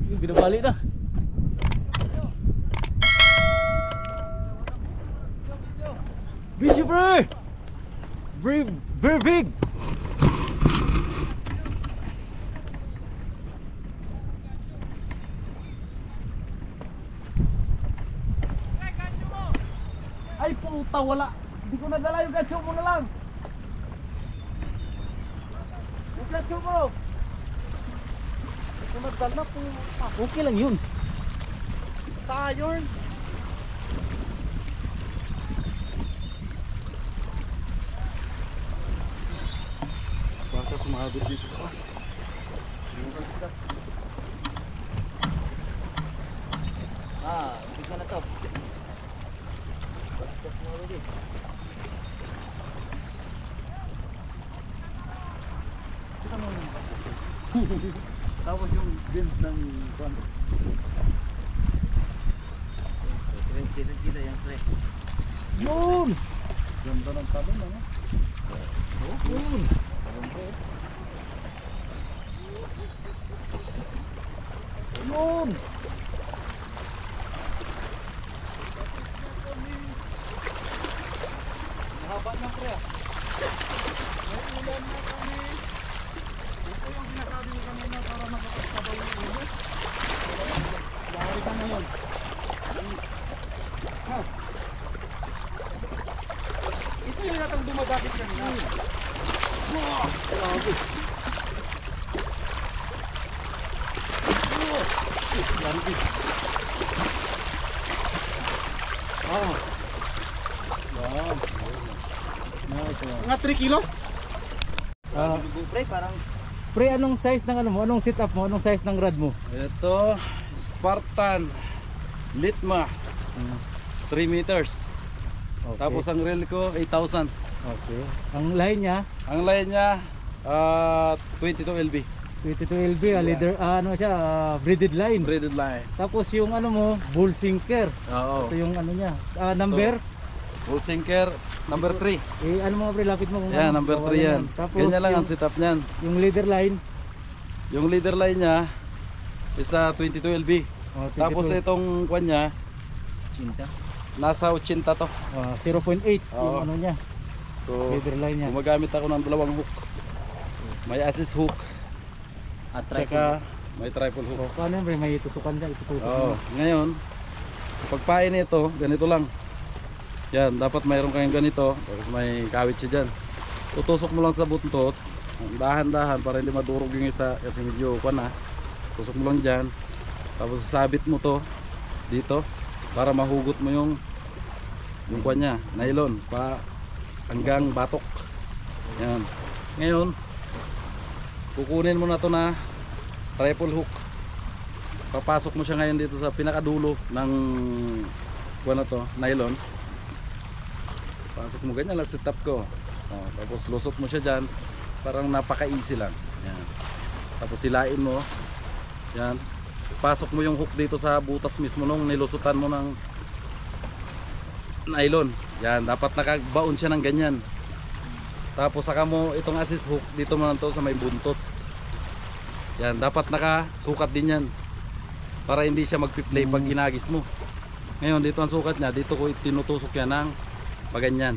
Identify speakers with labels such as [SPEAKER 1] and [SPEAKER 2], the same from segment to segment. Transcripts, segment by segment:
[SPEAKER 1] Binabali na. Video bro! Very big! Ay puta, wala! Hindi ko nadala yung gancho mo na lang! Yung gancho mo! Hindi ko nadala po. Okay lang yun. Sa irons. Baka sumabit dito sa umpisa na to. Basta sumabit dito. Kita mo yung tapos yung bend ng kwando.
[SPEAKER 2] Kita yang pre.
[SPEAKER 1] Yun! Ganda ng talon, ano? Yun! Yun! Mahaba ng pre ah. May ulan na kami. Ito yung sinasabi mo kanina para makapagsabaw yung ulo. Bahari ka ngayon. Ito yung natang dumabakit kanina. Grabe. Grabe.
[SPEAKER 3] Mga 3 kilo?
[SPEAKER 2] Pre, parang
[SPEAKER 1] Pre, anong size ng ano mo? Anong setup mo? Anong size ng rod mo?
[SPEAKER 3] Ito, Spartan Litma 3 meters.
[SPEAKER 1] Okay.
[SPEAKER 3] Tapos ang reel ko 8,000.
[SPEAKER 1] Okay. Ang line niya,
[SPEAKER 3] Ang line niya 22 LB.
[SPEAKER 1] 22 LB, leader, ano siya, braided line.
[SPEAKER 3] Braided line.
[SPEAKER 1] Tapos yung ano mo, bull sinker.
[SPEAKER 3] Oo.
[SPEAKER 1] Ito yung ano niya, number.
[SPEAKER 3] Full sinker number 3.
[SPEAKER 1] Eh, ano mo pre, lapit mo kung
[SPEAKER 3] Yan,
[SPEAKER 1] ano,
[SPEAKER 3] number 3
[SPEAKER 1] kawalan
[SPEAKER 3] yan.
[SPEAKER 1] Tapos
[SPEAKER 3] Ganyan lang
[SPEAKER 1] yung,
[SPEAKER 3] ang setup niyan.
[SPEAKER 1] yung leader line.
[SPEAKER 3] Yung leader line niya is 22 LB.
[SPEAKER 1] Oh, 22.
[SPEAKER 3] Tapos itong kwan niya
[SPEAKER 2] cinta.
[SPEAKER 3] nasa 80 to.
[SPEAKER 1] 0.8 yung
[SPEAKER 3] Oo.
[SPEAKER 1] ano niya,
[SPEAKER 3] So
[SPEAKER 1] leader line niya.
[SPEAKER 3] gumagamit ako ng dalawang hook. May assist hook
[SPEAKER 2] At
[SPEAKER 3] tsaka may triple hook.
[SPEAKER 1] So, paano yun pre, may tusukan niya, itutusok
[SPEAKER 3] Oo.
[SPEAKER 1] mo.
[SPEAKER 3] Ngayon, pagpain nito, ganito lang. Yan, dapat mayroon kayong ganito. Tapos may kawit siya dyan. Tutusok mo lang sa buntot. Dahan-dahan para hindi madurog yung isda. Kasi medyo kwan na. Tusok mo lang dyan. Tapos sabit mo to dito. Para mahugot mo yung kwan niya. Nylon. Hanggang batok. Yan. Ngayon, kukunin mo na to na triple hook. Papasok mo siya ngayon dito sa pinakadulo ng kwan na to, nylon. Pasok mo ganyan lang setup ko. Tapos lusot mo siya dyan. Parang napaka-easy lang. Yan. Tapos silain mo. Yan. Pasok mo yung hook dito sa butas mismo nung nilusutan mo ng nylon. Yan. Dapat nakabaon siya ng ganyan. Tapos saka mo itong assist hook dito mo lang to sa may buntot. Yan. Dapat nakasukat din yan. Para hindi siya magpi-play pag ginagis mo. Ngayon dito ang sukat niya. Dito ko tinutusok yan ng paganyan.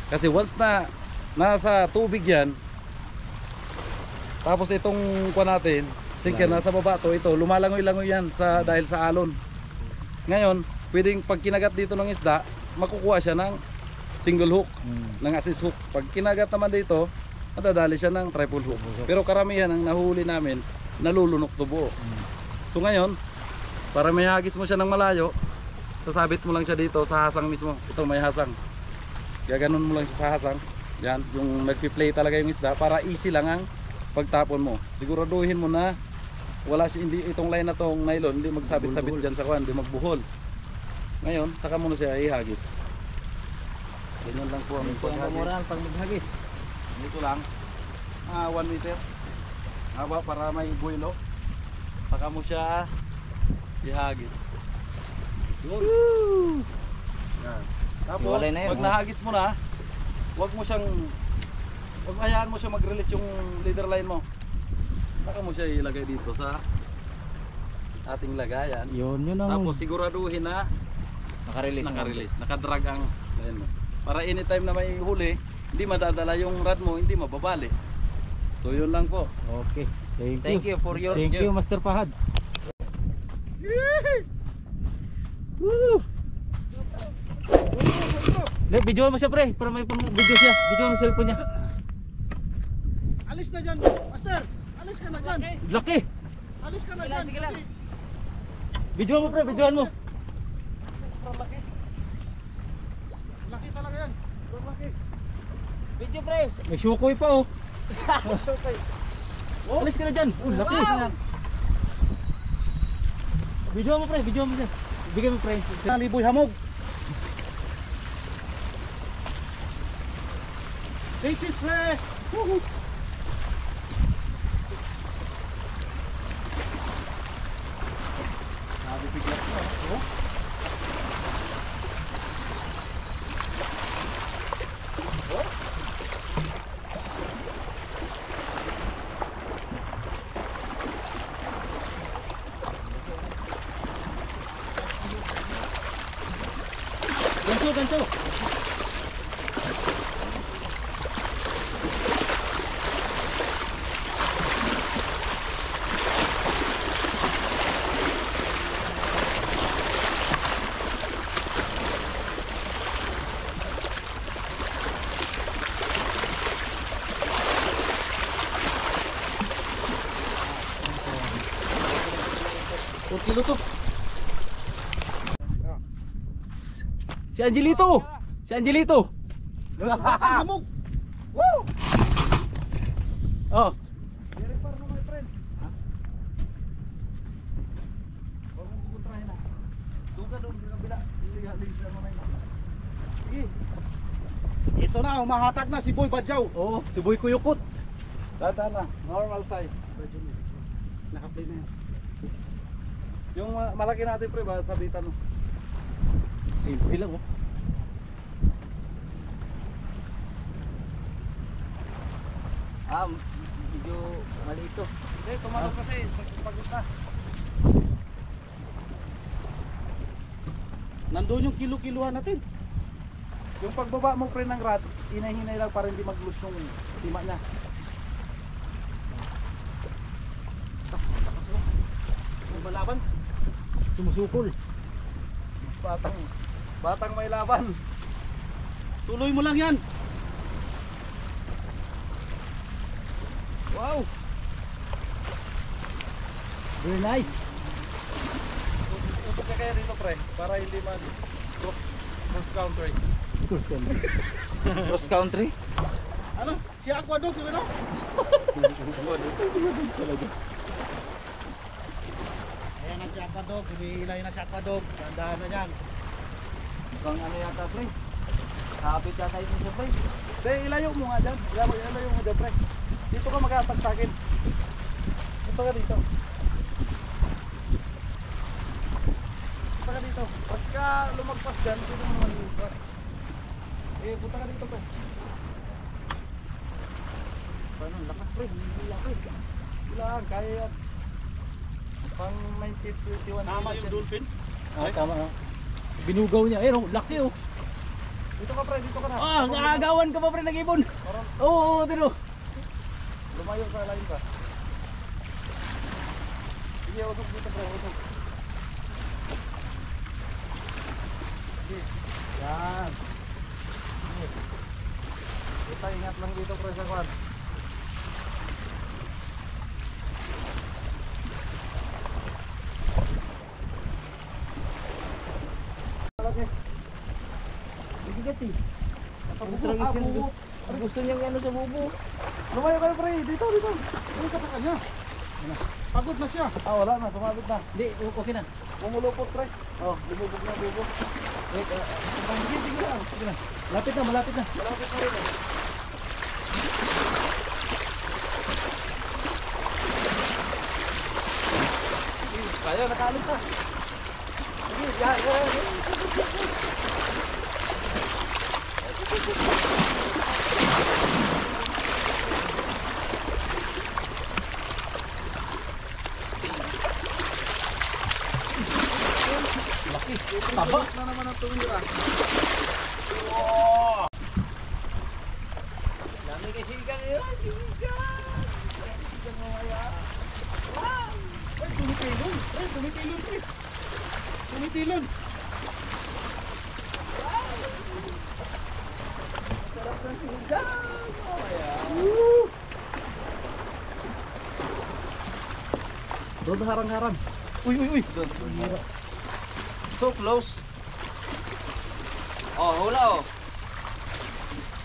[SPEAKER 3] Kasi once na nasa tubig yan, tapos itong kuha natin, sinker nasa baba to, ito lumalangoy-langoy yan dahil sa alon. Ngayon, pwedeng pag kinagat dito ng isda, makukuha siya ng single hook, ng assist hook. Pag kinagat naman dito, madadali siya ng triple hook. Pero karamihan ang nahuli namin, nalulunok to buo. So ngayon, para may hagis mo siya ng malayo, sasabit mo lang siya dito sa hasang mismo. Ito may hasang. Gaganon mo lang siya sa hasang. Yan, yung nagpi-play talaga yung isda para easy lang ang pagtapon mo. Siguraduhin mo na wala siya, hindi itong line na tong nylon, hindi magsabit-sabit diyan sa kwan, hindi magbuhol. Ngayon, saka mo na siya ihagis. Ganyan lang po ang paghagis.
[SPEAKER 2] pag maghagis.
[SPEAKER 3] Dito lang. 1 meter. Haba para may buwelo. Saka mo siya ihagis. Yun. Yan. Tapos,
[SPEAKER 2] Iwalay na yun,
[SPEAKER 3] pag nahagis mo na, wag hayaan mo siya mag-release yung leader line mo. Saka mo siya ilagay dito sa ating lagayan.
[SPEAKER 4] Yun ang
[SPEAKER 3] Tapos siguraduhin na
[SPEAKER 2] Nakarelease.
[SPEAKER 3] naka-release, nakadrag ang ayan mo. Para anytime na may huli, hindi madadala yung rod mo, hindi mababali. So yun lang po.
[SPEAKER 4] Okay.
[SPEAKER 2] Thank you for your
[SPEAKER 4] Thank you, Master Pahad. Woo! Le, video mo siya pre, para may video siya. Video mo cellphone niya.
[SPEAKER 1] Alis na dyan, Master! Alis ka na dyan!
[SPEAKER 4] Laki.
[SPEAKER 1] Alis ka na dyan!
[SPEAKER 2] Sige lang.
[SPEAKER 1] Kasi
[SPEAKER 4] Video mo pre, videoan mo.
[SPEAKER 1] laki talaga yan! Laki!
[SPEAKER 2] Video pre.
[SPEAKER 4] May syukoy pa oh. Alis ka na dyan. Laki. Video mo pre, video mo siya. Bigay mo pre.
[SPEAKER 1] Liboy hamog! Say cheese, pre! Woohoo!
[SPEAKER 3] Sabi bigla ko.
[SPEAKER 4] Ganso, ganso.
[SPEAKER 1] Kilo to!
[SPEAKER 4] Si Angelito. Si Angelito.
[SPEAKER 1] Hamog!
[SPEAKER 4] Oh.
[SPEAKER 3] I-repair mo my friend. Ha? Huwag mong kukontrahin na. Doon ka doon, sa kabila. Ilisa mo na yun. Sige.
[SPEAKER 1] Ito na, humahatak na si Boy Badjaw!
[SPEAKER 4] Oh, si Boy Kuyukot.
[SPEAKER 3] Tata na, normal size.
[SPEAKER 1] Naka-play na yan.
[SPEAKER 3] Yung malaki natin pre, ba sabitan mo.
[SPEAKER 4] Simple lang oh.
[SPEAKER 2] Medyo mali ito.
[SPEAKER 3] Hindi, tumalong kasi, pagod na.
[SPEAKER 1] Nandun yung kilo-kiluhan natin.
[SPEAKER 3] Yung pagbaba mo pre ng rod, hinay-hinay lang para hindi mag-loose yung sima niya.
[SPEAKER 1] Yung balaban.
[SPEAKER 4] Sumusukol.
[SPEAKER 3] Batang may laban.
[SPEAKER 1] Tuloy mo lang yan.
[SPEAKER 4] Wow. Very nice.
[SPEAKER 3] Usok ka kaya dito pre, para hindi man cross country.
[SPEAKER 4] Course ka.
[SPEAKER 2] Cross country.
[SPEAKER 1] Ano? Si Aquadog, yun ano? Ayan na si Aquadog. Hinihilay na si Aquadog. Tandaan na yan.
[SPEAKER 2] Bang ano yata pre. Kapit yata yun sa pre.
[SPEAKER 3] Hindi, ilayo mo nga dyan. Ilayo mo dyan pre. Dito ka mag-aatag sa akin. Punta ka dito. Punta ka dito. Pagka lumagpas dyan, dito mo naman lumagpas. Punta ka dito pre.
[SPEAKER 2] Paano? Lakas pre. Hindi lang pre.
[SPEAKER 3] Kailangan, kaya yan. Pang 1921.
[SPEAKER 1] Tama yung dolphin.
[SPEAKER 4] Ah, tama ah. Binugaw niya. Eh, oh, laki oh.
[SPEAKER 3] Dito ka pre, dito ka na.
[SPEAKER 4] Ah, naagawan ka pa pre ng ibon. Oo, tino.
[SPEAKER 3] Lumayo sa lalim ka. Sige, usok dito pre, usok. Sige. Yan. Sige. Kita ingat lang dito pre sa kwan. Lagi.
[SPEAKER 2] Bigat eh.
[SPEAKER 3] Ang
[SPEAKER 2] Tragis yun. Gusto niyang ano sa bubo.
[SPEAKER 3] Lumayo kayo pre, dito, dito.
[SPEAKER 1] Uy ka sa kanya. Pagod na siya.
[SPEAKER 3] Ah, wala na, sumabit na.
[SPEAKER 4] Hindi, okay na.
[SPEAKER 3] Pumulupot pre. Oh, bubog na, bubog.
[SPEAKER 4] Wait, sige, sige lang. Sige lang. Malapit na, malapit na.
[SPEAKER 3] Malapit na rin eh. Kaya, nakaalit na. Sige, yan, yan, yan. malaki. Taba.
[SPEAKER 1] Na naman ang tumira.
[SPEAKER 2] Dami kasi kanila, sinigang. Sinigang mo kaya.
[SPEAKER 1] Ay, tumitilon. Ay, tumitilon. Tumitilon.
[SPEAKER 2] Sarap ng sinigang mo kaya.
[SPEAKER 3] Doon harang-harang. Uy, uy, uy.
[SPEAKER 2] Doon. So close. Oh, hula oh.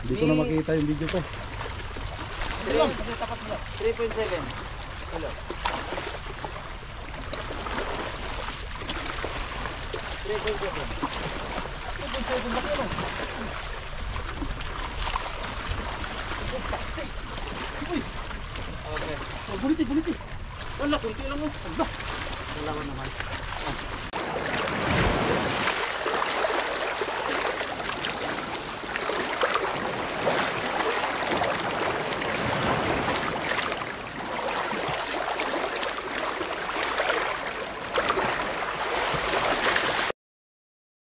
[SPEAKER 3] Hindi ko na makita yung video ko.
[SPEAKER 2] 3.7. Hello. 3.7. Okay.
[SPEAKER 1] Oh, buliti. Wala, kunti lang mo. Aba.
[SPEAKER 2] Dalawa naman.